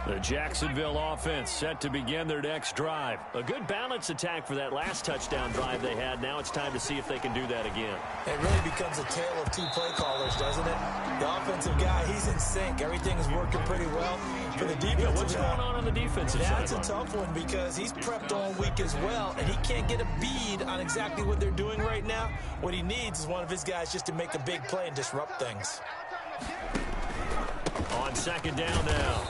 The Jacksonville offense set to begin their next drive. A good balance attack for that last touchdown drive they had. Now it's time to see if they can do that again. It really becomes a tale of two play callers, doesn't it? The offensive guy, he's in sync. Everything is working pretty well. For the defensive guy, what's going on the defensive side? That's a tough one because he's prepped all week as well, and he can't get a bead on exactly what they're doing right now. What he needs is one of his guys just to make a big play and disrupt things. On second down now,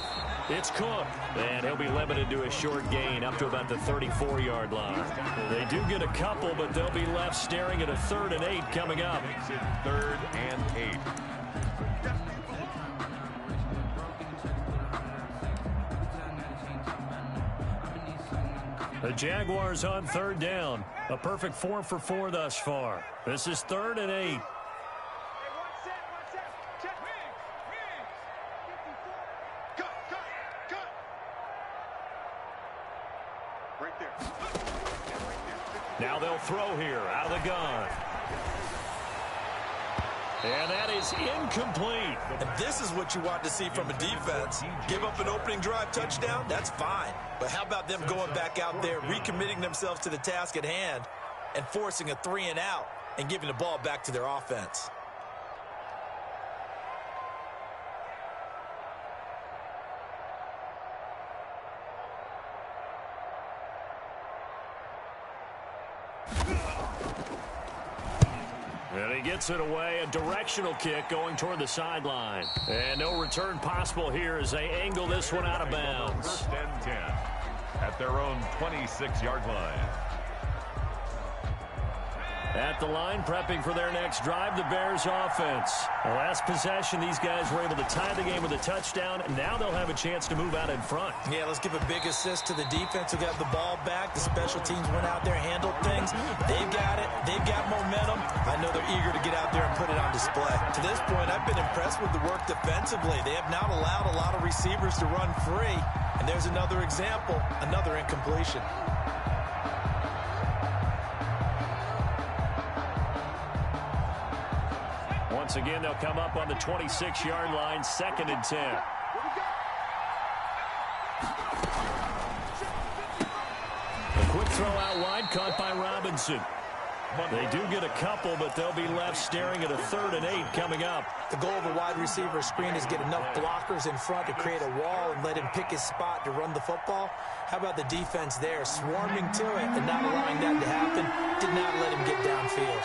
it's Cook, and he'll be limited to a short gain up to about the 34-yard line. They do get a couple, but they'll be left staring at a 3rd and 8 coming up. 3rd and 8. The Jaguars on 3rd down. A perfect 4 for 4 thus far. This is 3rd and 8. Now they'll throw here out of the gun. And that is incomplete. And this is what you want to see from a defense. Give up an opening drive touchdown, that's fine. But how about them going back out there, recommitting themselves to the task at hand, and forcing a 3 and out and giving the ball back to their offense? And he gets it away, a directional kick going toward the sideline. And no return possible here as they angle this one out of bounds. 1st and 10 at their own 26-yard line. At the line, prepping for their next drive, the Bears offense. The last possession, these guys were able to tie the game with a touchdown, and now they'll have a chance to move out in front. Yeah, let's give a big assist to the defense who got the ball back. The special teams went out there, handled things. They've got it. They've got momentum. I know they're eager to get out there and put it on display. To this point, I've been impressed with the work defensively. They have not allowed a lot of receivers to run free. And there's another example, another incompletion. Once again, they'll come up on the 26-yard line, 2nd and 10. A quick throw out wide, caught by Robinson. They do get a couple, but they'll be left staring at a 3rd and 8 coming up. The goal of a wide receiver screen is get enough blockers in front to create a wall and let him pick his spot to run the football. How about the defense there, swarming to it and not allowing that to happen? Did not let him get downfield.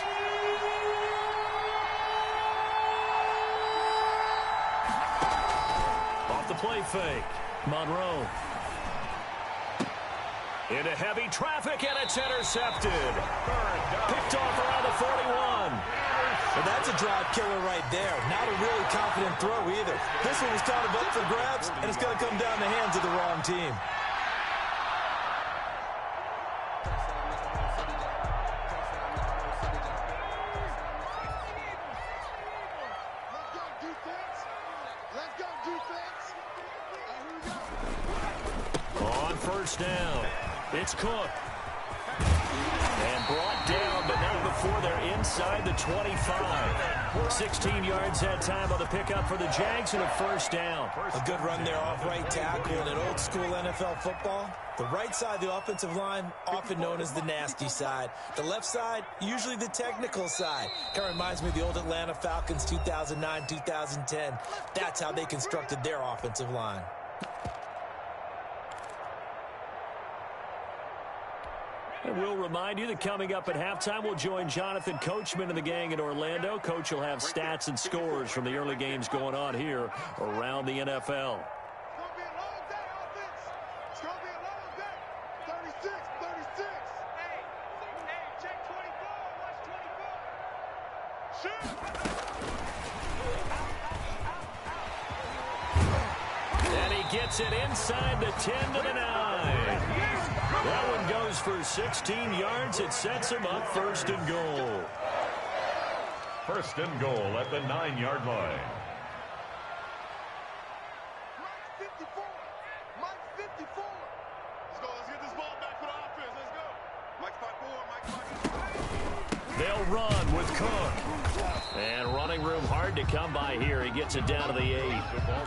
The play fake. Monroe. Into heavy traffic, and it's intercepted. Picked off around the 41. Well, that's a drive killer right there. Not a really confident throw either. This one was kind of up for grabs, and it's going to come down the hands of the wrong team. Down. It's Cook. And brought down, but not before they're inside the 25. 16 yards that time on the pickup for the Jags and a 1st down. A good run there off right tackle in an old-school NFL football. The right side of the offensive line, often known as the nasty side. The left side, usually the technical side. Kind of reminds me of the old Atlanta Falcons 2009, 2010. That's how they constructed their offensive line. And we'll remind you that coming up at halftime, we'll join Jonathan Coachman and the gang in Orlando. Coach will have stats and scores from the early games going on here around the NFL. And he gets it inside the 10 to the 9. That one goes for 16 yards. It sets him up 1st and goal. 1st and goal at the 9-yard line. Mike 54. Let's go. Let's get this ball back for the offense. Let's go. Mike 54. They'll run with Cook. And running room hard to come by here. He gets it down to the 8.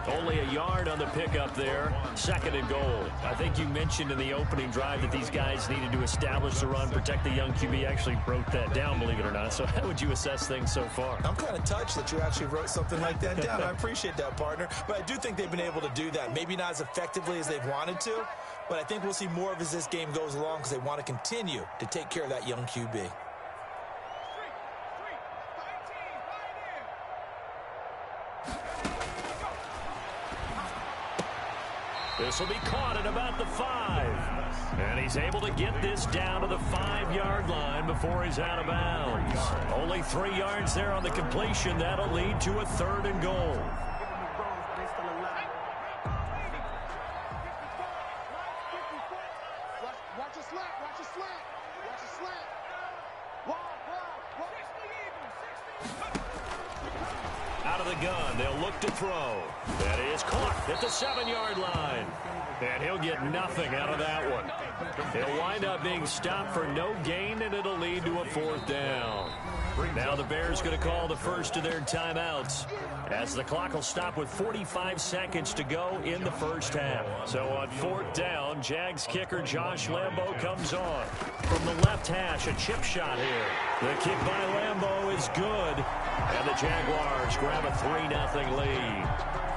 Only a yard on the pickup there. 2nd and goal. I think you mentioned in the opening drive that these guys needed to establish the run, protect the young QB. Actually broke that down, believe it or not. So how would you assess things so far? I'm kind of touched that you actually wrote something like that down. I appreciate that, partner. But I do think they've been able to do that. Maybe not as effectively as they've wanted to, but I think we'll see more of as this game goes along because they want to continue to take care of that young QB. This will be caught at about the 5. And he's able to get this down to the 5-yard line before he's out of bounds. Only 3 yards there on the completion. That'll lead to a 3rd and goal. Watch a slant. Watch a slant. Watch a slant. Out of the gun, they'll look to throw. That is caught at the 7-yard line. And he'll get nothing out of that one. He'll wind up being stopped for no gain, and it'll lead to a 4th down. Now the Bears going to call the first of their timeouts, as the clock will stop with 45 seconds to go in the first half. So on 4th down, Jags kicker Josh Lambo comes on. From the left hash, a chip shot here. The kick by Lambo is good, and the Jaguars grab a 3-0 lead.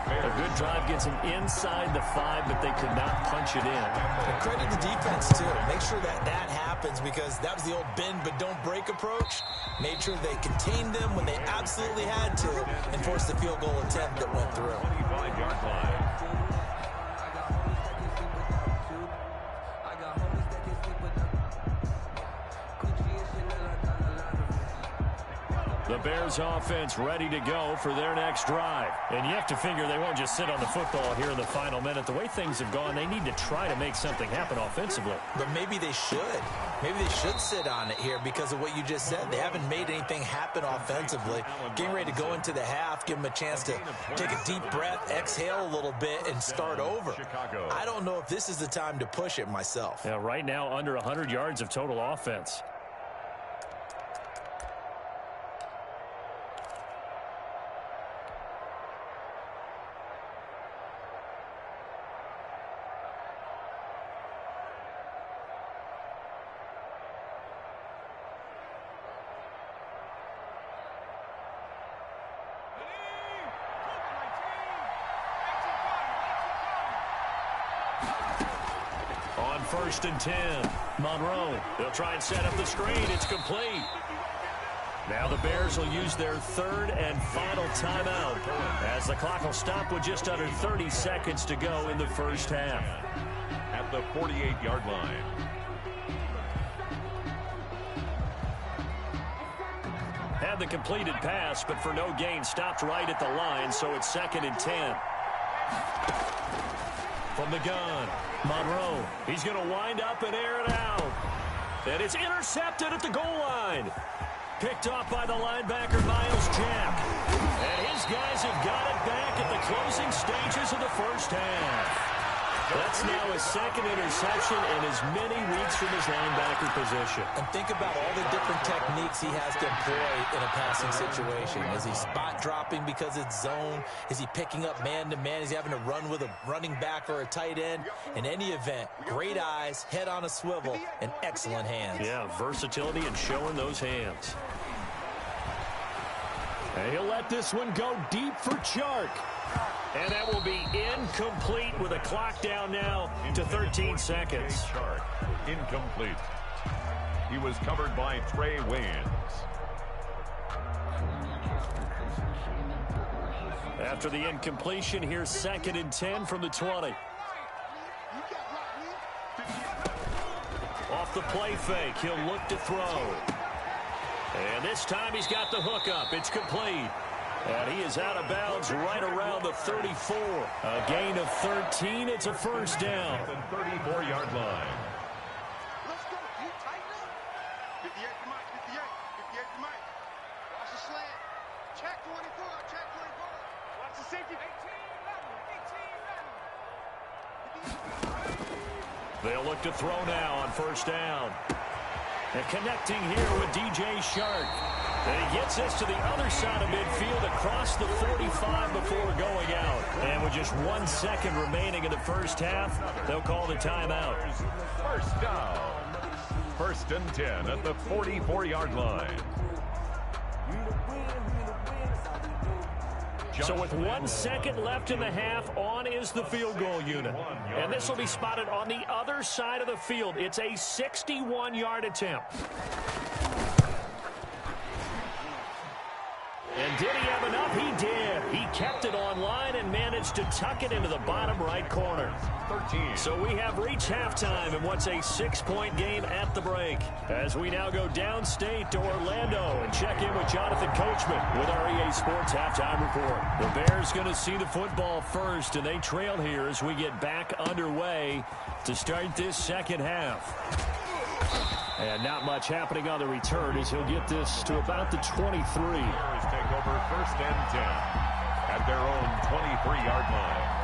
A good drive gets them inside the 5, but they could not punch it in. And credit the defense, too. Make sure that happens, because that was the old bend but don't break approach. Made sure they contained them when they absolutely had to and forced the field goal attempt that went through. 25-yard line. The Bears offense ready to go for their next drive. And you have to figure they won't just sit on the football here in the final minute. The way things have gone, they need to try to make something happen offensively. But maybe they should. Maybe they should sit on it here because of what you just said. They haven't made anything happen offensively. Getting ready to go into the half, give them a chance to take a deep breath, exhale a little bit, and start over. I don't know if this is the time to push it myself. Yeah, right now under 100 yards of total offense. On 1st and 10, Monroe. They'll try and set up the screen. It's complete. Now the Bears will use their 3rd and final timeout, as the clock will stop with just under 30 seconds to go in the first half. At the 48-yard line. Had the completed pass, but for no gain, stopped right at the line, so it's 2nd and 10. From the gun, Monroe. He's going to wind up and air it out. And it's intercepted at the goal line. Picked off by the linebacker, Miles Jack. And his guys have got it back at the closing stages of the first half. That's now his 2nd interception in as many weeks from his linebacker position. And think about all the different techniques he has to employ in a passing situation. Is he spot dropping because it's zone? Is he picking up man-to-man? Is he having to run with a running back or a tight end? In any event, great eyes, head on a swivel, and excellent hands. Yeah, versatility and showing those hands. And he'll let this one go deep for Chark. And that will be incomplete with a clock down now to 13 seconds. Chark, incomplete. He was covered by Trey Waynes. After the incompletion, here's 2nd and 10 from the 20. Off the play fake, he'll look to throw. And this time he's got the hook up. It's complete. And he is out of bounds right around the 34. A gain of 13. It's a first down. At the 34-yard line. Let's go. You tighten up. 58 to Mike. 58. 58 to Mike. Watch the slant. Check 24. Check 24. Watch the safety. 18 11. 18 11. They'll look to throw now on first down. And connecting here with DJ Chark. And he gets this to the other side of midfield across the 45 before going out. And with just 1 second remaining in the first half, they'll call the timeout. First down. 1st and 10 at the 44-yard line. So with 1 second left in the half, on is the field goal unit. And this will be spotted on the other side of the field. It's a 61-yard attempt. And did he have enough? He did. He kept it online and managed to tuck it into the bottom right corner. 13. So we have reached halftime in what's a 6-point game at the break. As we now go downstate to Orlando and check in with Jonathan Coachman with our EA Sports Halftime Report. The Bears going to see the football first, and they trail here as we get back underway to start this second half. And not much happening on the return as he'll get this to about the 23. Bears take over 1st and 10 at their own 23-yard line.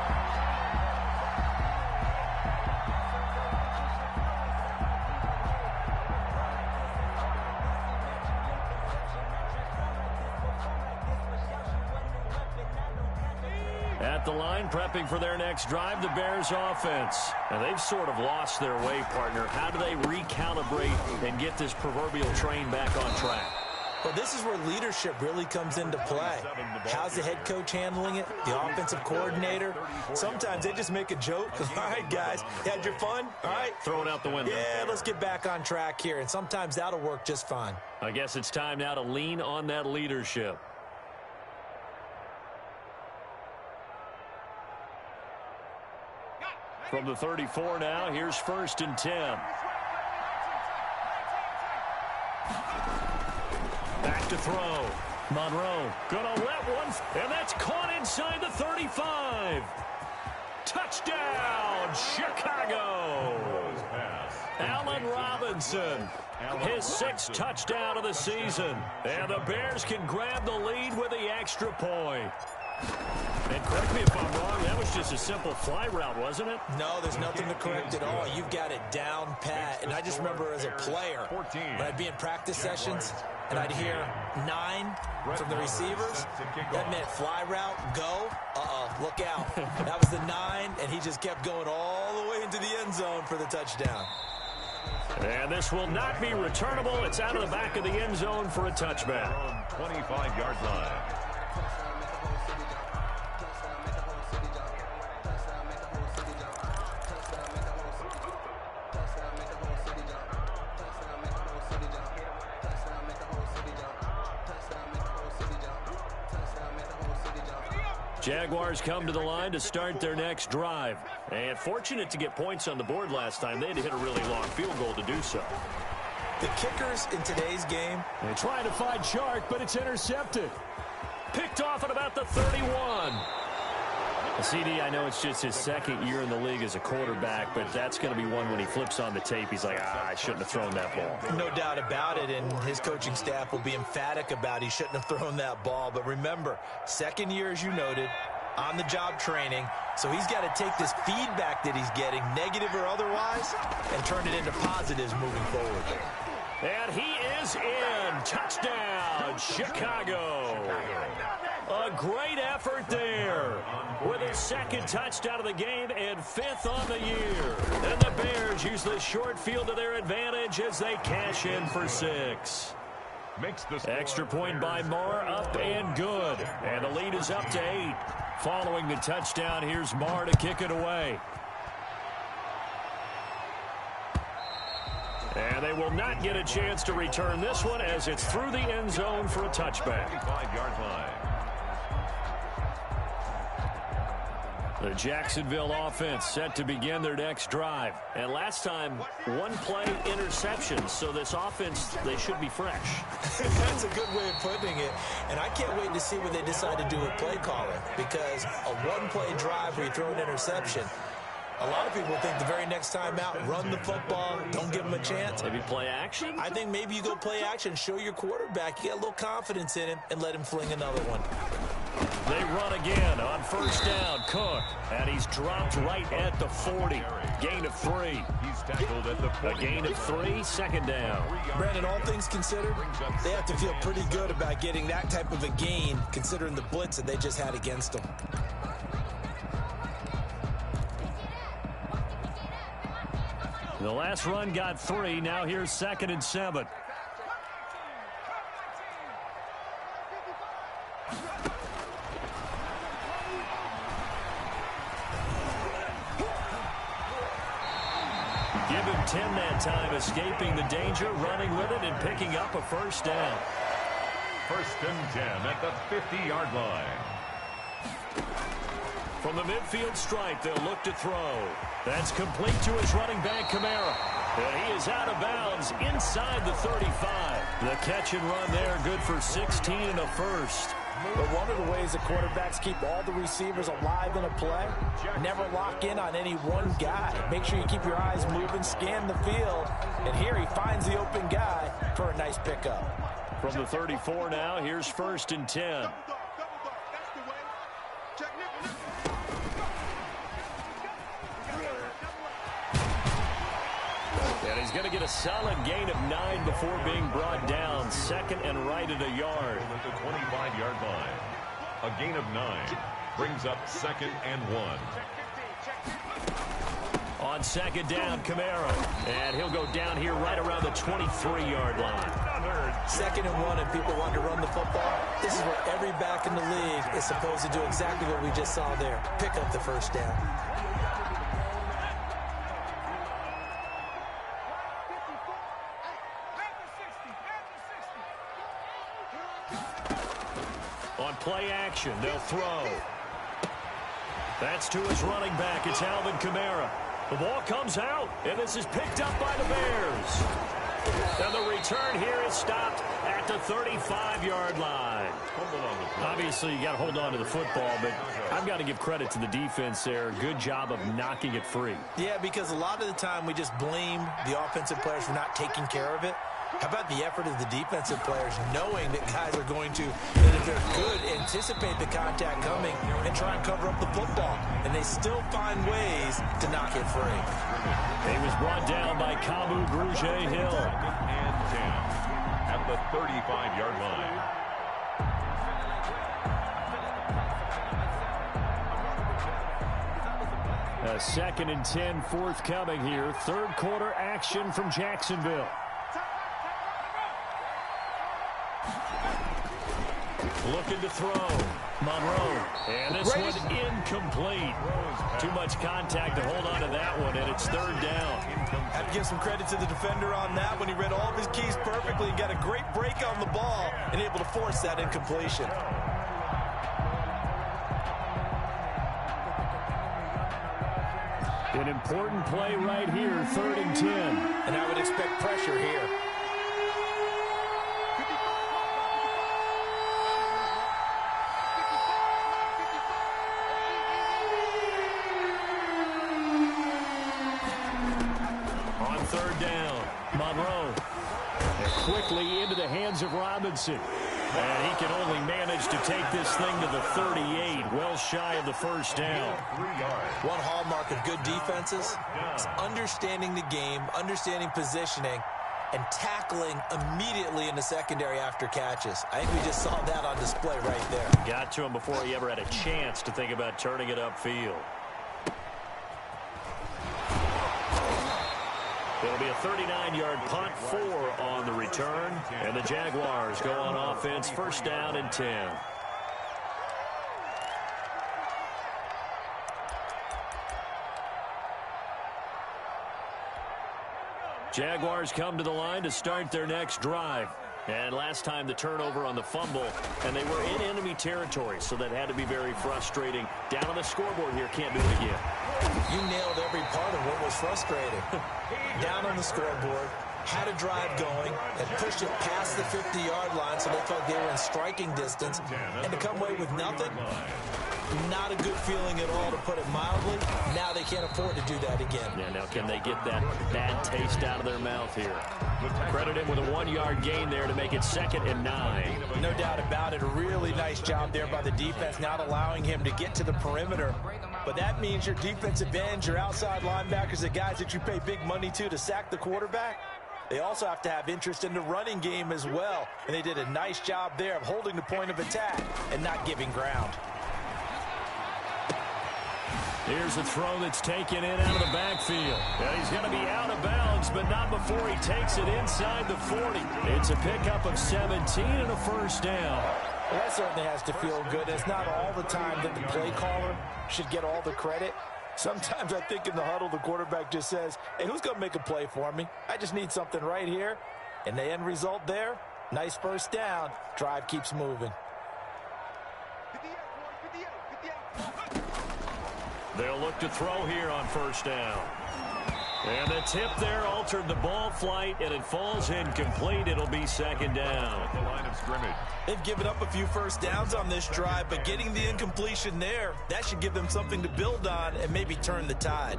At the line, prepping for their next drive, the Bears offense. And they've sort of lost their way, partner. How do they recalibrate and get this proverbial train back on track? Well, this is where leadership really comes into play. How's the head coach handling it? The offensive coordinator? Sometimes they just make a joke. All right, guys, you had your fun? All right. Throw it out the window. Yeah, let's get back on track here. And sometimes that'll work just fine. I guess it's time now to lean on that leadership. From the 34 now, here's 1st and 10. Back to throw. Monroe gonna let one, and that's caught inside the 35. Touchdown, Chicago. Allen Robinson, his 6th touchdown of the season. And the Bears can grab the lead with the extra point. And correct me if I'm wrong, that was just a simple fly route, wasn't it? No, there's nothing to correct at all. You've got it down pat. And I just remember as a player, when I'd be in practice sessions and I'd hear 9 from the receivers, that meant fly route, go, look out. That was the 9, and he just kept going all the way into the end zone for the touchdown. And this will not be returnable. It's out of the back of the end zone for a touchback. 25-yard line. Jaguars come to the line to start their next drive. And fortunate to get points on the board last time. They had to hit a really long field goal to do so. The kickers in today's game. They try to find Chark, but it's intercepted. Picked off at about the 31. CD, I know it's just his 2nd year in the league as a quarterback, but that's going to be one when he flips on the tape. He's like, I shouldn't have thrown that ball. No doubt about it, and his coaching staff will be emphatic about he shouldn't have thrown that ball. But remember, 2nd year, as you noted, on-the-job training, so he's got to take this feedback that he's getting, negative or otherwise, and turn it into positives moving forward. And he is in. Touchdown, Chicago. A great effort there with his 2nd touchdown of the game and 5th on the year. And the Bears use the short field to their advantage as they cash in for 6. Extra point by Marr, up and good. And the lead is up to 8. Following the touchdown, here's Marr to kick it away. And they will not get a chance to return this one as it's through the end zone for a touchback. 5-yard line. The Jacksonville offense set to begin their next drive. And last time, 1 play interception. So this offense, they should be fresh. That's a good way of putting it. And I can't wait to see what they decide to do with play calling. Because a 1-play drive where you throw an interception, a lot of people think the very next time out, run the football, don't give him a chance. Maybe play action? I think maybe you go play action, show your quarterback, you get a little confidence in him, and let him fling another one. They run again on 1st down. Cook And he's dropped right at the 40. Gain of 3. He's tackled at the 40. A gain of 3, second down. Brandon, all things considered, they have to feel pretty good about getting that type of a gain, considering the blitz that they just had against them. The last run got 3. Now here's 2nd and 7. Give him 10 that time, escaping the danger, running with it, and picking up a first down. 1st and 10 at the 50-yard line. From the midfield stripe, they'll look to throw. That's complete to his running back, Kamara. And he is out of bounds inside the 35. The catch and run there, good for 16 and a first. But one of the ways the quarterbacks keep all the receivers alive in a play, never lock in on any one guy. Make sure you keep your eyes moving, scan the field. And here he finds the open guy for a nice pickup. From the 34 now, here's 1st and 10. And he's going to get a solid gain of 9 before being brought down. 2nd and right at a yard. At the 25-yard line. A gain of 9 brings up 2nd and 1. On 2nd down, Kamara. And he'll go down here right around the 23-yard line. 2nd and 1, and people want to run the football. This is where every back in the league is supposed to do exactly what we just saw there. Pick up the first down. On play action, they'll throw. That's to his running back. It's Alvin Kamara. The ball comes out, and this is picked up by the Bears. And the return here is stopped at the 35-yard line. Obviously, you got to hold on to the football, but I've got to give credit to the defense there. Good job of knocking it free. Yeah, because a lot of the time we just blame the offensive players for not taking care of it. How about the effort of the defensive players knowing that guys are going to, and if they're good, anticipate the contact coming and try and cover up the football. And they still find ways to knock it free. He was brought down by Kamu Grugier-Hill. And 10 at the 35-yard line. A 2nd and 10 forthcoming here. 3rd quarter action from Jacksonville. Looking to throw. Monroe. And this one incomplete. Too much contact to hold on to that one, and it's 3rd down. Have to give some credit to the defender on that when he read all of his keys perfectly and got a great break on the ball and able to force that incompletion. An important play right here, 3rd and 10. And I would expect pressure here. On 3rd down, Monroe. And quickly into the hands of Robinson. And he can only manage to take this thing to the 38, well shy of the first down. One hallmark of good defenses is understanding the game, understanding positioning, and tackling immediately in the secondary after catches. I think we just saw that on display right there. Got to him before he ever had a chance to think about turning it upfield. It'll be a 39-yard punt, 4 on the return. And the Jaguars go on offense, 1st down and 10. Jaguars come to the line to start their next drive. And last time the turnover on the fumble, and they were in enemy territory, so that had to be very frustrating. Down on the scoreboard here, can't do it again. You nailed every part of what was frustrating. Down on the scoreboard, had a drive going, had pushed it past the 50-yard line so they felt they were in striking distance, and to come away with nothing, not a good feeling at all, to put it mildly. Now they can't afford to do that again. Yeah, now can they get that bad taste out of their mouth here? Credit him with a 1-yard gain there to make it 2nd and 9. No doubt about it. A really nice job there by the defense, not allowing him to get to the perimeter but that means your defensive ends, your outside linebackers, the guys that you pay big money to sack the quarterback, they also have to have interest in the running game as well. And they did a nice job there of holding the point of attack and not giving ground. Here's a throw that's taken in out of the backfield. And he's going to be out of bounds, but not before he takes it inside the 40. It's a pickup of 17 and a first down. Well, that certainly has to feel good. It's not all the time that the play caller should get all the credit. Sometimes I think in the huddle, the quarterback just says, hey, who's going to make a play for me? I just need something right here. And the end result there, nice first down. Drive keeps moving. They'll look to throw here on first down. And the tip there altered the ball flight, and it falls incomplete. It'll be second down. The line of scrimmage. They've given up a few first downs on this drive, but getting the incompletion there, that should give them something to build on and maybe turn the tide.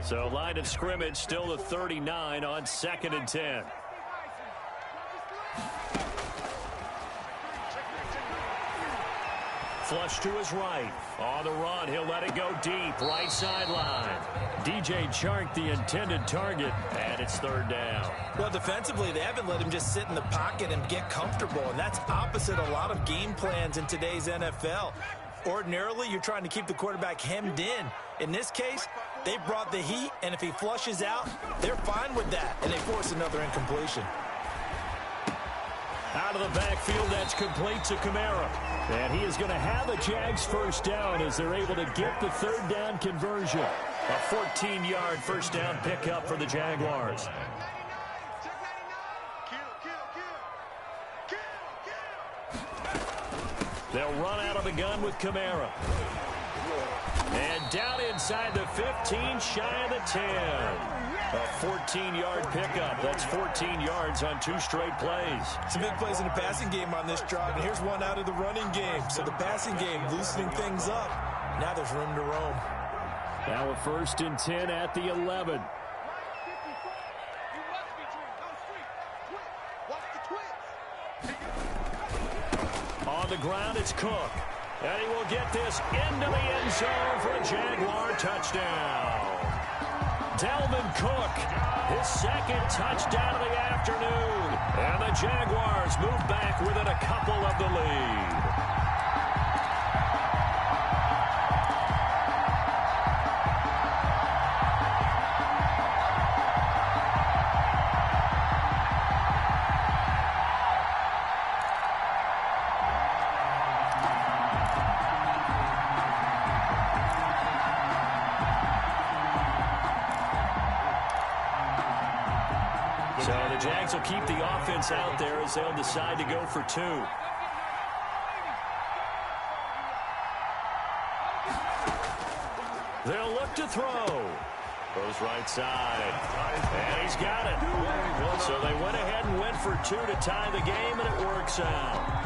So line of scrimmage still the 39 on 2nd and 10. Flush to his right. On the run, he'll let it go deep. Right sideline. DJ Chark, the intended target, and it's third down. Well, defensively, they haven't let him just sit in the pocket and get comfortable, and that's opposite a lot of game plans in today's NFL. Ordinarily, you're trying to keep the quarterback hemmed in. In this case, they brought the heat, and if he flushes out, they're fine with that, and they force another incompletion. Out of the backfield, that's complete to Kamara. And he is going to have a Jags first down as they're able to get the third down conversion. A 14-yard first down pickup for the Jaguars. They'll run out of the gun with Kamara. And down inside the 15, shy of the 10. A 14-yard pickup. That's 14 yards on 2 straight plays. Some big plays in the passing game on this drive, and here's one out of the running game. So the passing game loosening things up. Now there's room to roam. Now a 1st and 10 at the 11. On the ground, it's Cook. And he will get this into the end zone for a Jaguar touchdown. Dalvin Cook, his 2nd touchdown of the afternoon. And the Jaguars move back within a couple of the lead. So the Jags will keep the offense out there as they'll decide to go for 2. They'll look to throw. Goes right side. And he's got it. So they went ahead and went for 2 to tie the game, and it works out.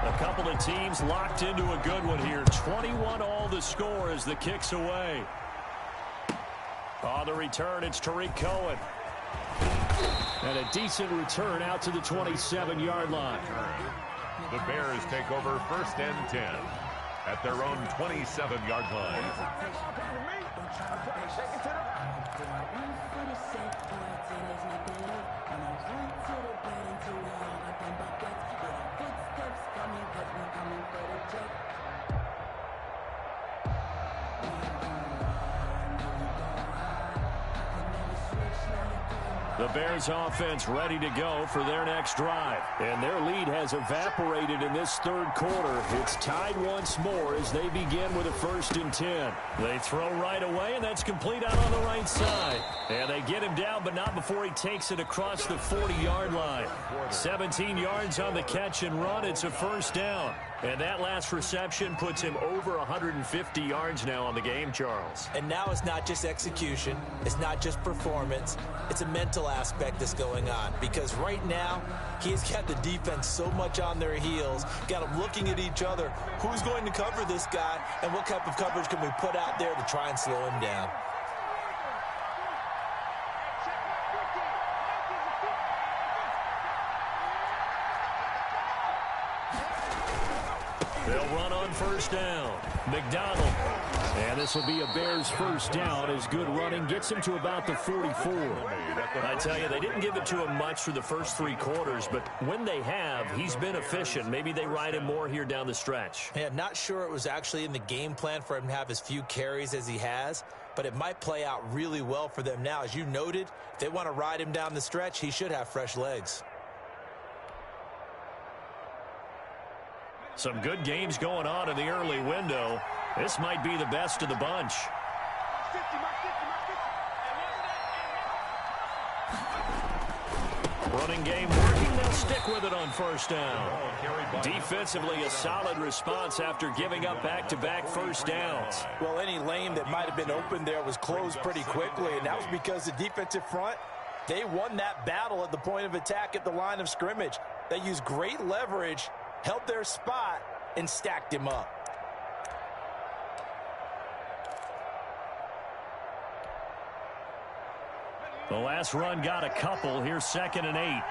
A couple of teams locked into a good one here. 21 all the score as the kick's away. On the return, it's Tariq Cohen. And a decent return out to the 27-yard line. The Bears take over 1st and 10 at their own 27-yard line. The Bears offense ready to go for their next drive. And their lead has evaporated in this 3rd quarter. It's tied once more as they begin with a 1st and 10. They throw right away, and that's complete out on the right side. And they get him down, but not before he takes it across the 40-yard line. 17 yards on the catch and run. It's a first down. And that last reception puts him over 150 yards now on the game, Charles. And now it's not just execution. It's not just performance. It's a mental mental aspect that's going on, because right now he's got the defense so much on their heels, got them looking at each other. Who's going to cover this guy, and what type of coverage can we put out there to try and slow him down? They'll run on first down. McDonald. And this will be a Bears first down as good running gets him to about the 44. I tell you, they didn't give it to him much for the first 3 quarters, but when they have, he's been efficient. Maybe they ride him more here down the stretch. Yeah, not sure it was actually in the game plan for him to have as few carries as he has, but it might play out really well for them now. As you noted, if they want to ride him down the stretch, he should have fresh legs. Some good games going on in the early window. This might be the best of the bunch. Running game working. They'll stick with it on first down. Defensively, a solid response after giving up back-to-back first downs. Well, any lane that might have been open there was closed pretty quickly, and that was because the defensive front, they won that battle at the point of attack at the line of scrimmage. They used great leverage, held their spot, and stacked him up. The last run got a couple. Here's 2nd and 8.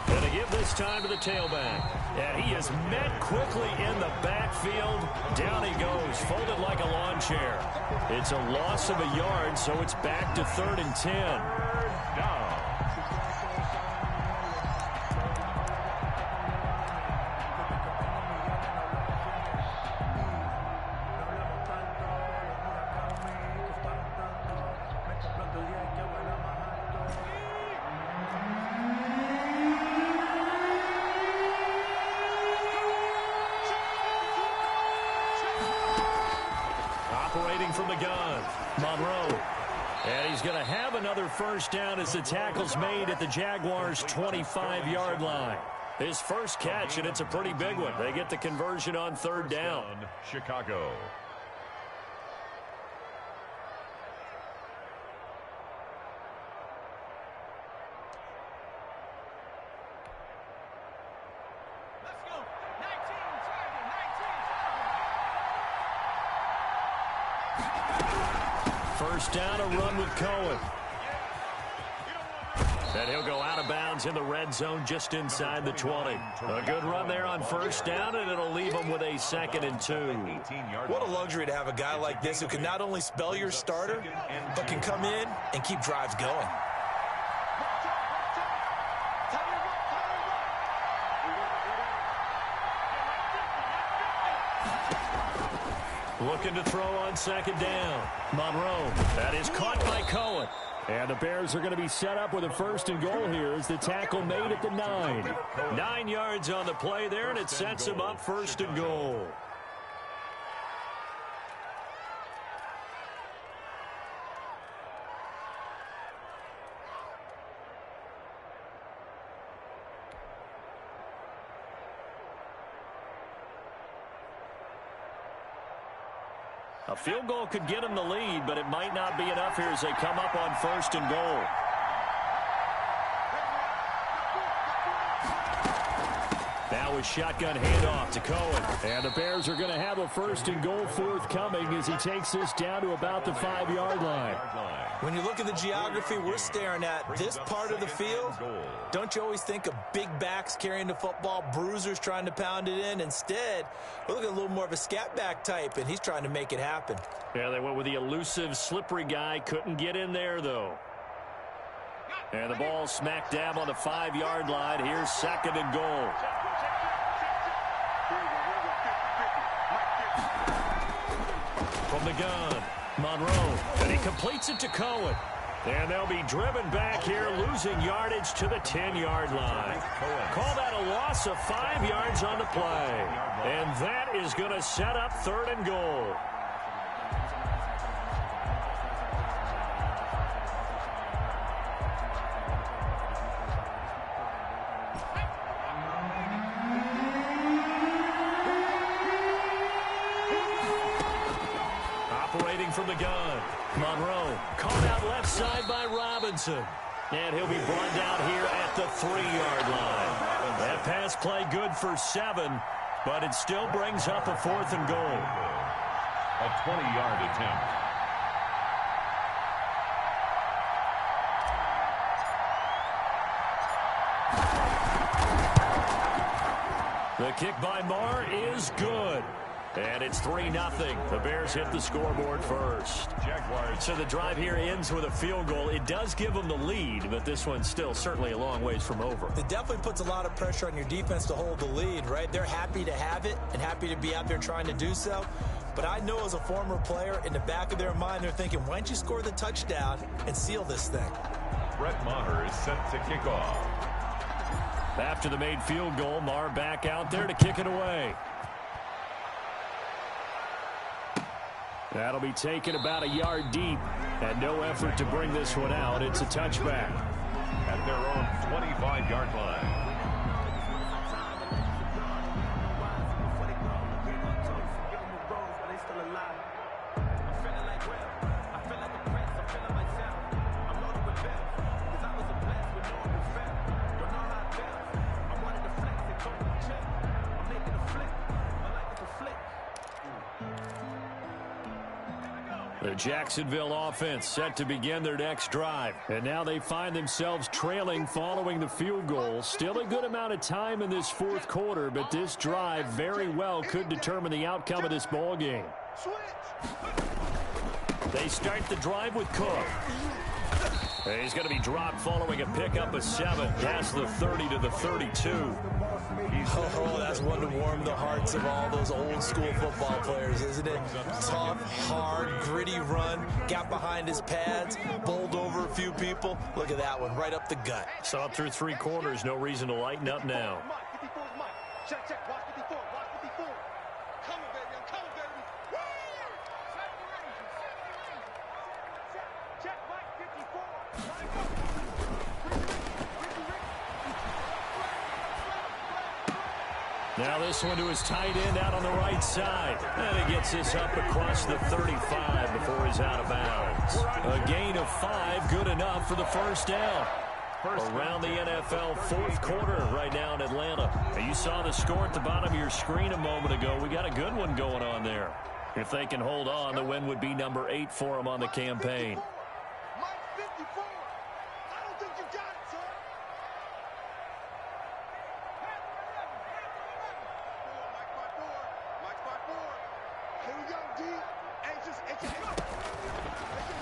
Gonna give this time to the tailback. And he is met quickly in the backfield. Down he goes, folded like a lawn chair. It's a loss of a yard, so it's back to 3rd and 10. Down. Operating from the gun, Monroe. And he's going to have another first down as the tackle's made at the Jaguars' 25-yard line. His first catch, and it's a pretty big one. They get the conversion on 3rd down. Chicago. First down, a run with Cohen. And he'll go out of bounds in the red zone just inside the 20. A good run there on first down, and it'll leave him with a 2nd and 2. What a luxury to have a guy like this who can not only spell your starter, but can come in and keep drives going. Looking to throw on 2nd down. Monroe. That is caught by Cohen. And the Bears are going to be set up with a 1st and goal here as the tackle made at the 9. 9 yards on the play there, and it sets him up 1st and goal. A field goal could get him the lead, but it might not be enough here as they come up on 1st and goal. Now a shotgun handoff to Cohen. And the Bears are going to have a 1st and goal forthcoming as he takes this down to about the 5-yard line. When you look at the geography we're staring at, this part of the field, don't you always think of big backs carrying the football, bruisers trying to pound it in? Instead, we're looking at a little more of a scat back type, and he's trying to make it happen. Yeah, they went with the elusive, slippery guy. Couldn't get in there, though. And the ball smack dab on the 5-yard line. Here's 2nd and goal. From the gun, Monroe. And he completes it to Cohen. And they'll be driven back here, losing yardage to the 10-yard line. Call that a loss of 5 yards on the play. And that is going to set up 3rd and goal. Operating from the gun, Monroe caught out left side by Robinson. And he'll be brought down here at the 3-yard line. That pass play good for 7, but it still brings up a 4th and goal. A 20-yard attempt. The kick by Marr is good. And it's 3-0. The Bears hit the scoreboard first. Jaguars. So the drive here ends with a field goal. It does give them the lead, but this one's still certainly a long ways from over. It definitely puts a lot of pressure on your defense to hold the lead, right? They're happy to have it and happy to be out there trying to do so. But I know as a former player, in the back of their mind, they're thinking, why don't you score the touchdown and seal this thing? Brett Maher is set to kick off. After the made field goal, Marr back out there to kick it away. That'll be taken about a yard deep, and no effort to bring this one out. It's a touchback. At their own 25-yard line. The Jacksonville offense set to begin their next drive. And now they find themselves trailing following the field goal. Still a good amount of time in this 4th quarter, but this drive very well could determine the outcome of this ball game. They start the drive with Cook. He's going to be dropped following a pickup of 7 past the 30 to the 32. Oh, that's one to warm the hearts of all those old school football players, isn't it? Tough, hard, gritty run, got behind his pads, bowled over a few people. Look at that one, right up the gut. Saw it through 3 quarters, no reason to lighten up now. Check, check, watch 54, watch 54. Coming, baby, I'm coming, baby. Check, Mike, 54. Now this one to his tight end out on the right side. And he gets this up across the 35 before he's out of bounds. A gain of 5, good enough for the first down. Around the NFL 4th quarter right now in Atlanta. And you saw the score at the bottom of your screen a moment ago. We got a good one going on there. If they can hold on, the win would be number 8 for them on the campaign. Mike, 54. I don't think you got it, sir. Here we go, D.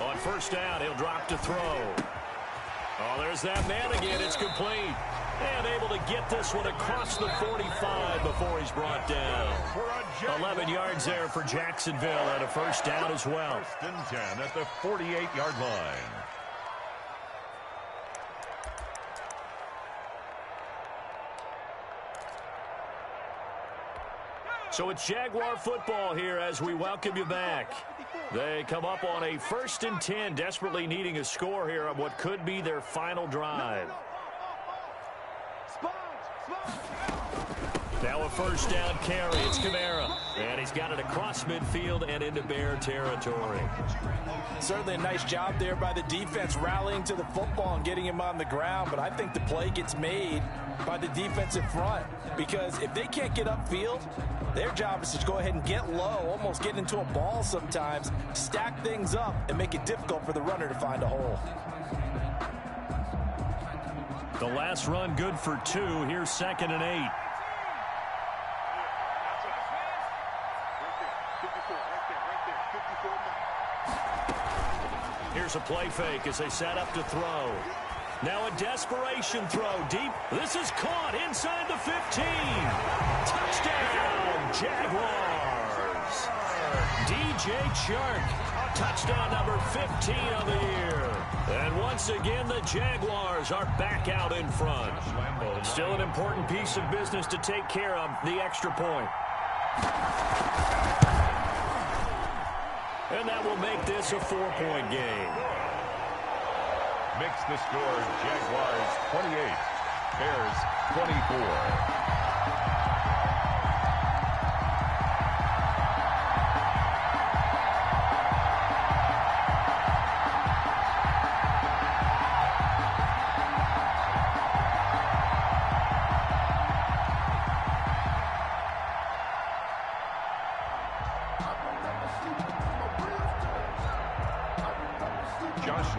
On first down, he'll drop to throw. Oh, there's that man again. It's complete. And able to get this one across the 45 before he's brought down. 11 yards there for Jacksonville and a first down as well. 1st and 10 at the 48-yard line. So it's Jaguar football here as we welcome you back. They come up on a 1st and 10, desperately needing a score here on what could be their final drive. Now a first down carry. It's Kamara. And he's got it across midfield and into Bear territory. Certainly a nice job there by the defense rallying to the football and getting him on the ground. But I think the play gets made by the defensive front. Because if they can't get upfield, their job is to go ahead and get low, almost get into a ball sometimes, stack things up, and make it difficult for the runner to find a hole. The last run good for 2. Here's 2nd and 8. Here's a play fake as they set up to throw. Now a desperation throw deep. This is caught inside the 15. Touchdown, Jaguars. DJ Chark, touchdown number 15 of the year. And once again, the Jaguars are back out in front. Still an important piece of business to take care of, the extra point. And that will make this a 4-point game. Makes the score Jaguars 28, Bears 24.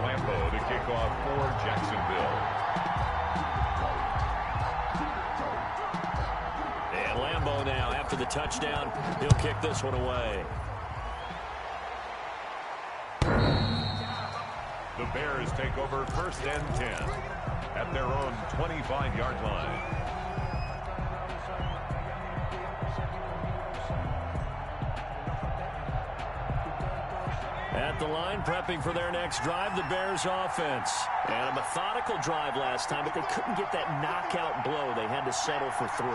Lambo to kick off for Jacksonville. And Lambo now, after the touchdown, he'll kick this one away. The Bears take over 1st and 10 at their own 25-yard line. At the line, prepping for their next drive, the Bears offense. And a methodical drive last time, but they couldn't get that knockout blow. They had to settle for 3.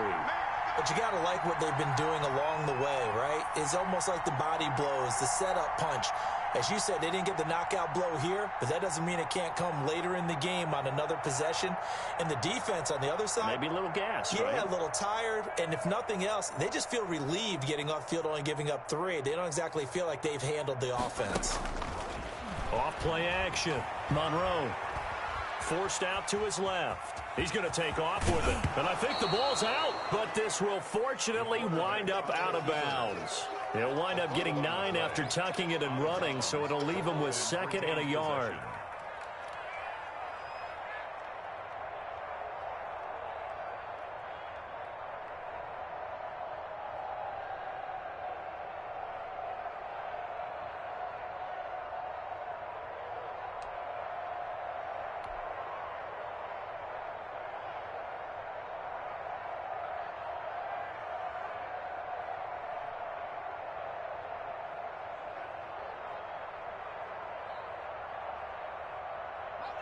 But you got to like what they've been doing along the way, right? It's almost like the body blows, the setup punch. As you said, they didn't get the knockout blow here, but that doesn't mean it can't come later in the game on another possession. And the defense on the other side, maybe a little gas, yeah, right? A little tired. And if nothing else, they just feel relieved getting off field, only giving up 3. They don't exactly feel like they've handled the offense. Off play action. Monroe forced out to his left. He's going to take off with it. And I think the ball's out, but this will fortunately wind up out of bounds. He'll wind up getting 9 after tucking it and running, so it'll leave him with 2nd and a yard.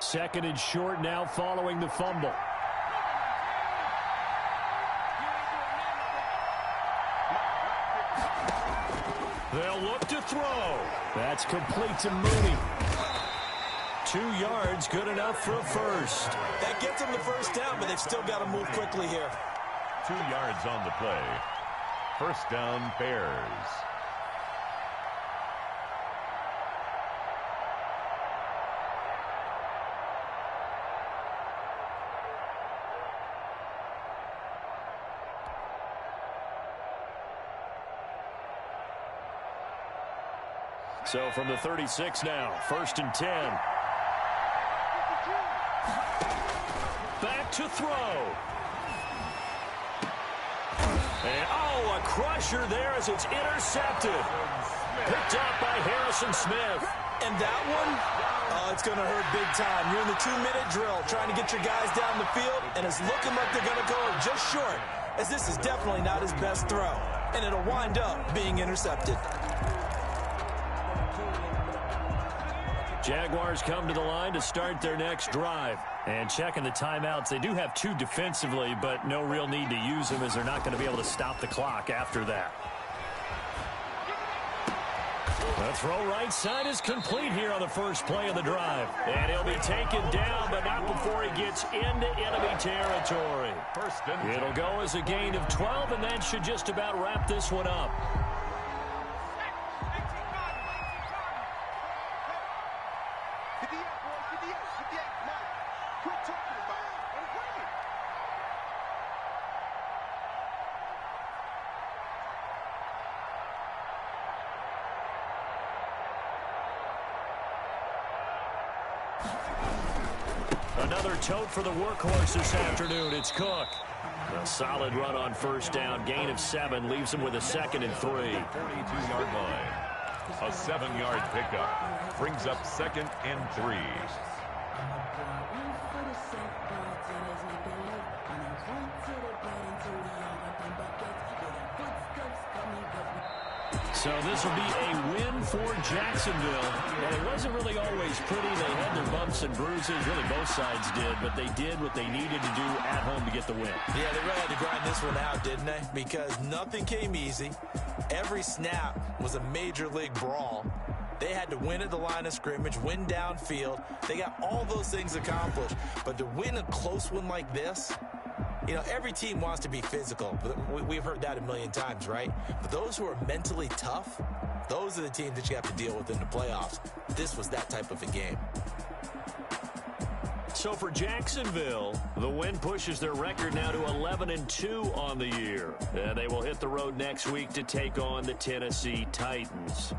Second and short now following the fumble. They'll look to throw. That's complete to Mooney. 2 yards, good enough for a first. That gets them the first down, but they've still got to move quickly here. 2 yards on the play. First down, Bears. So from the 36 now, 1st and 10. Back to throw. And, a crusher there as it's intercepted. Picked up by Harrison Smith. And that one, it's going to hurt big time. You're in the 2-minute drill trying to get your guys down the field, and it's looking like they're going to go just short, as this is definitely not his best throw. And it'll wind up being intercepted. Jaguars come to the line to start their next drive. And checking the timeouts, they do have 2 defensively, but no real need to use them as they're not going to be able to stop the clock after that. The throw right side is complete here on the first play of the drive. And he'll be taken down, but not before he gets into enemy territory. It'll go as a gain of 12, and that should just about wrap this one up. Another tote for the workhorse this afternoon. It's Cook. A solid run on first down. Gain of 7 leaves him with a 2nd and 3. 42-yard line. A 7-yard pickup brings up 2nd and 3. So this will be a win for Jacksonville. And it wasn't really always pretty. They had their bumps and bruises. Really, both sides did. But they did what they needed to do at home to get the win. Yeah, they really had to grind this one out, didn't they? Because nothing came easy. Every snap was a major league brawl. They had to win at the line of scrimmage, win downfield. They got all those things accomplished. But to win a close one like this, you know, every team wants to be physical. We've heard that a million times, right? But those who are mentally tough, those are the teams that you have to deal with in the playoffs. This was that type of a game. So for Jacksonville, the win pushes their record now to 11-2 on the year. And they will hit the road next week to take on the Tennessee Titans.